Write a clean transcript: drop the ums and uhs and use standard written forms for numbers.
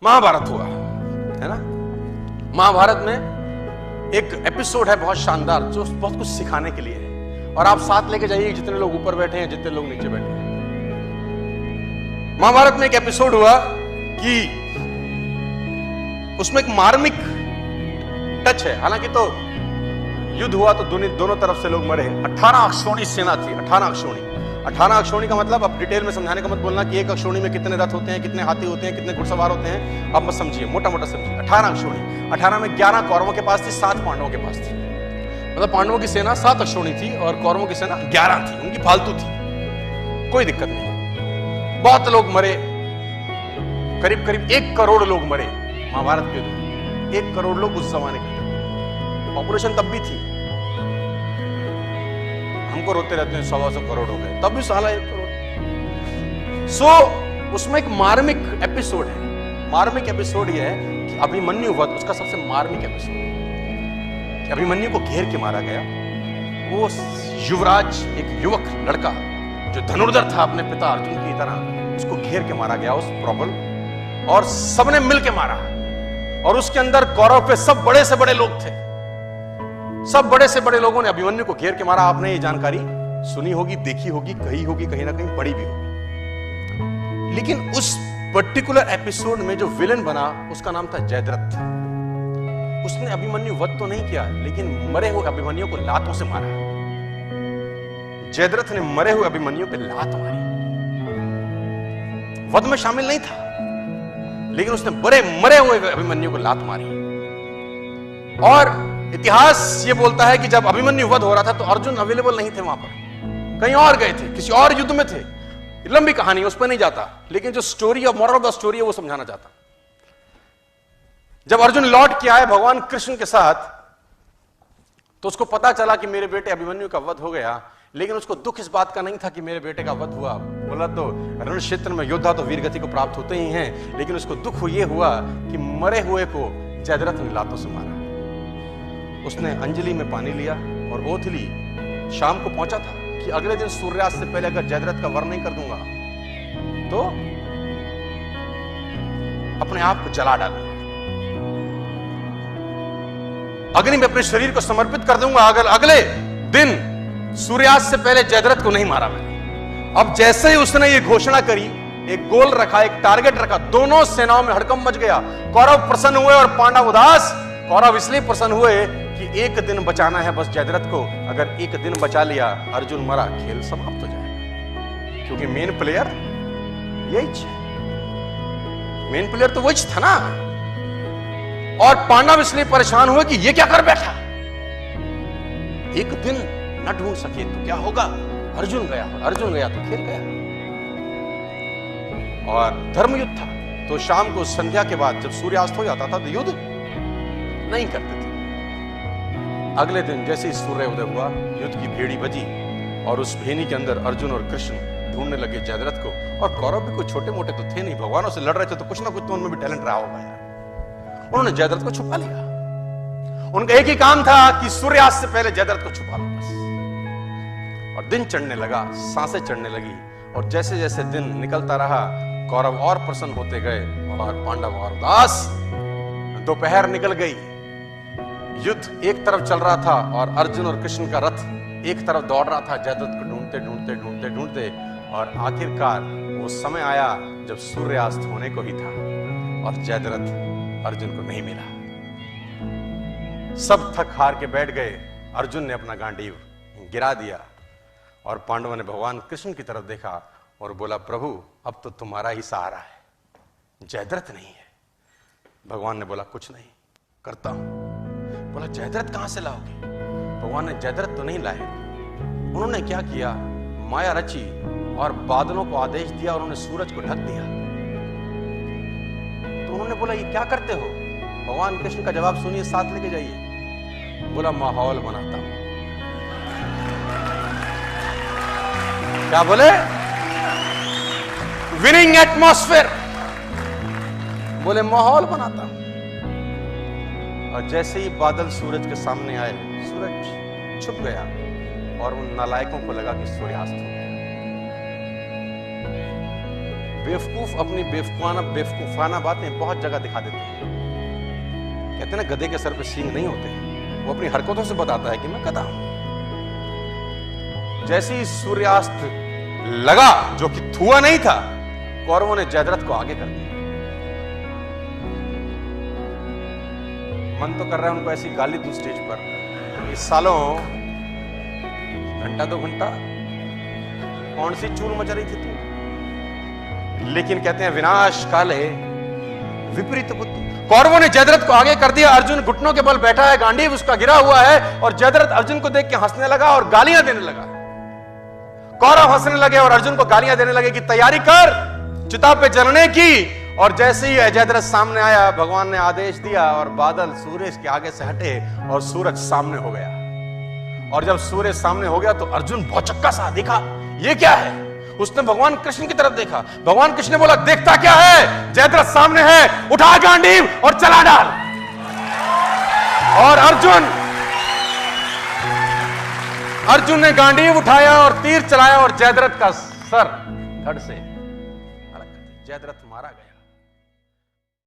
महाभारत हुआ है ना। महाभारत में एक एपिसोड है बहुत शानदार जो बहुत कुछ सिखाने के लिए है, और आप साथ लेके जाइए जितने लोग ऊपर बैठे हैं, जितने लोग नीचे बैठे हैं। महाभारत में एक एपिसोड हुआ कि उसमें एक मार्मिक टच है। हालांकि तो युद्ध हुआ तो दोनों तरफ से लोग मरे। 18 अक्षौणी सेना थी। 18 अक्षौणी। 18 अक्षौणी का मतलब अब डिटेल में समझाने का मत बोलना कि एक अक्षौणी में कितने रथ होते हैं, कितने हाथी होते हैं, कितने घुड़सवार होते हैं, अब मत समझिए, मोटा मोटा समझिए। 18 अक्षौणी। 18 में 11 कौरवों के पास थी, 7 पांडवों के पास थी। मतलब पांडवों की सेना 7 अक्षौणी थी और कौरवों की सेना 11 थी। उनकी फालतू थी, कोई दिक्कत नहीं। बहुत लोग मरे, करीब करीब 1 करोड़ लोग मरे महाभारत के युद्ध। 1 करोड़ लोग उस जमाने के, पॉपुलेशन तब भी थी। हमको रोते रहते हैं 100 करोड़ हो गए, तब भी साला 1 करोड़। सो उसमें एक मार्मिक एपिसोड है। मार्मिक एपिसोड यह है कि अभिमन्यु वध उसका सबसे मार्मिक एपिसोड है कि अभिमन्यु को घेर के मारा गया। वो युवराज, एक युवक लड़का जो धनुर्धर था अपने पिता अर्जुन की तरह, उसको घेर के मारा गया उस प्रॉब्लम, और सबने मिल के मारा। और उसके अंदर कौरव पे सब बड़े से बड़े लोग थे। सब बड़े से बड़े लोगों ने अभिमन्यु को घेर के मारा। आपने ये जानकारी सुनी होगी, देखी होगी, कही होगी, कहीं ना कहीं पढ़ी भी होगी। लेकिन उस पर्टिकुलर एपिसोड में जो विलेन बना उसका नाम था जयद्रथ। उसने अभिमन्यु वध तो नहीं किया, लेकिन मरे हुए अभिमन्यु को लातों से मारा। जयद्रथ ने मरे हुए अभिमन्यु पे लात मारी। वध में शामिल नहीं था, लेकिन उसने मरे हुए अभिमन्यु को लात मारी। और इतिहास ये बोलता है कि जब अभिमन्यु वध हो रहा था तो अर्जुन अवेलेबल नहीं थे वहां पर, कहीं और गए थे, किसी और युद्ध में थे। लंबी कहानी, उस पर नहीं जाता, लेकिन जो story of moral of the story है वो समझाना चाहता। जब अर्जुन लौट के आए भगवान कृष्ण के साथ, तो उसको पता चला कि मेरे बेटे अभिमन्यु का वध हो गया। लेकिन उसको दुख इस बात का नहीं था कि मेरे बेटे का वध हुआ। बोला तो रण क्षेत्र में योद्धा तो वीरगति को प्राप्त होते ही हैं, लेकिन उसको दुख ये हुआ कि मरे हुए को जयद्रथ ने लातों से मारा। उसने अंजलि में पानी लिया और ओथ ली। शाम को पहुंचा था कि अगले दिन सूर्यास्त से पहले अगर जयद्रथ का वर्ण नहीं कर दूंगा तो अपने आप को जला डालूंगा, अग्नि में अपने शरीर को समर्पित कर दूंगा अगर अगले दिन सूर्यास्त से पहले जयद्रथ को नहीं मारा मैंने। अब जैसे ही उसने ये घोषणा करी, एक गोल रखा, एक टारगेट रखा, दोनों सेनाओं में हड़कंप मच गया। कौरव प्रसन्न हुए और पांडव उदास। कौरव इसलिए प्रसन्न हुए कि एक दिन बचाना है बस जयद्रथ को। अगर एक दिन बचा लिया, अर्जुन मरा, खेल समाप्त हो जाएगा, क्योंकि मेन प्लेयर यही है। मेन प्लेयर तो वही था ना। और पांडव इसलिए परेशान हुए कि ये क्या कर बैठा, एक दिन न ढूंढ सके तो क्या होगा। अर्जुन गया, अर्जुन गया तो खेल गया। और धर्म युद्ध था, तो शाम को संध्या के बाद जब सूर्यास्त हो जाता था तो युद्ध नहीं करते थे। अगले दिन जैसे ही सूर्य उदय हुआ, युद्ध की भेड़ी बजी और उस भेनी के अंदर अर्जुन और कृष्ण ढूंढने लगे जयद्रथ को। और कौरव भी कोई छोटे मोटे तो थे नहीं, भगवानों से लड़ रहे थे, तो कुछ ना कुछ तो उनमें भी टैलेंट रहा होगा यार। उन्होंने जयद्रथ को छुपा लिया। उनका एक ही काम था कि सूर्यास्त से पहले जयद्रथ को छुपा लो बस। और दिन चढ़ने लगा, सांसें चढ़ने लगी, और जैसे जैसे दिन निकलता रहा कौरव और प्रसन्न होते गए और पांडव और उदास। दोपहर निकल गई, युद्ध एक तरफ चल रहा था और अर्जुन और कृष्ण का रथ एक तरफ दौड़ रहा था जयद्रथ को ढूंढते ढूंढते ढूंढते ढूंढते। और आखिरकार वो समय आया जब सूर्यास्त होने को ही था और जयद्रथ अर्जुन को नहीं मिला। सब थक हार के बैठ गए। अर्जुन ने अपना गांडीव गिरा दिया और पांडवों ने भगवान कृष्ण की तरफ देखा और बोला, प्रभु अब तो तुम्हारा ही सहारा है, जयद्रथ नहीं है। भगवान ने बोला, कुछ नहीं, करता हूं। बोला, जयद्रथ कहां से लाओगे? भगवान ने जयद्रथ तो नहीं लाए। उन्होंने क्या किया, माया रची और बादलों को आदेश दिया और उन्होंने सूरज को ढक दिया। तो उन्होंने बोला, ये क्या करते हो? भगवान कृष्ण का जवाब सुनिए, साथ लेके जाइए। बोला, माहौल बनाता हूं। क्या बोले? Winning atmosphere. बोले, माहौल बनाता हूं। और जैसे ही बादल सूरज के सामने आए, सूरज छुप गया और उन नालायकों को लगा कि सूर्यास्त हो गया। बेवकूफ अपनी बेवकूफाना बातें बहुत जगह दिखा देते हैं। कहते हैं ना, गधे के सर पे सींग नहीं होते। वो अपनी हरकतों से बताता है कि मैं गधा हूं। जैसे ही सूर्यास्त लगा, जो कि थुआ नहीं था, कौरवों ने जयद्रथ को आगे कर दिया। मन तो कर रहा है उनको ऐसी गाली दूं स्टेज पर, इस सालों घंटा 2 घंटा कौन सी चूल मचा रही थी तू। लेकिन कहते हैं विनाश काले विपरीत बुद्धि। कौरवों ने जयद्रथ को आगे कर दिया। अर्जुन घुटनों के बल बैठा है, गांडीव उसका गिरा हुआ है, और जयद्रथ अर्जुन को देख के हंसने लगा और गालियां देने लगा। कौरव हंसने लगे और अर्जुन को गालियां देने लगे कि तैयारी कर चिता पे जलने की। और जैसे ही जयद्रथ सामने आया, भगवान ने आदेश दिया और बादल सूरज के आगे से हटे और सूरज सामने हो गया। और जब सूरज सामने हो गया तो अर्जुन भौचक्का सा दिखा, ये क्या है। उसने भगवान कृष्ण की तरफ देखा। भगवान कृष्ण ने बोला, देखता क्या है, जयद्रथ सामने है, उठा गांडीव और चला डाल। और अर्जुन ने गांडीव उठाया और तीर चलाया और जयद्रथ का सर धड़ से अलग कर दिया। जयद्रथ मारा गया।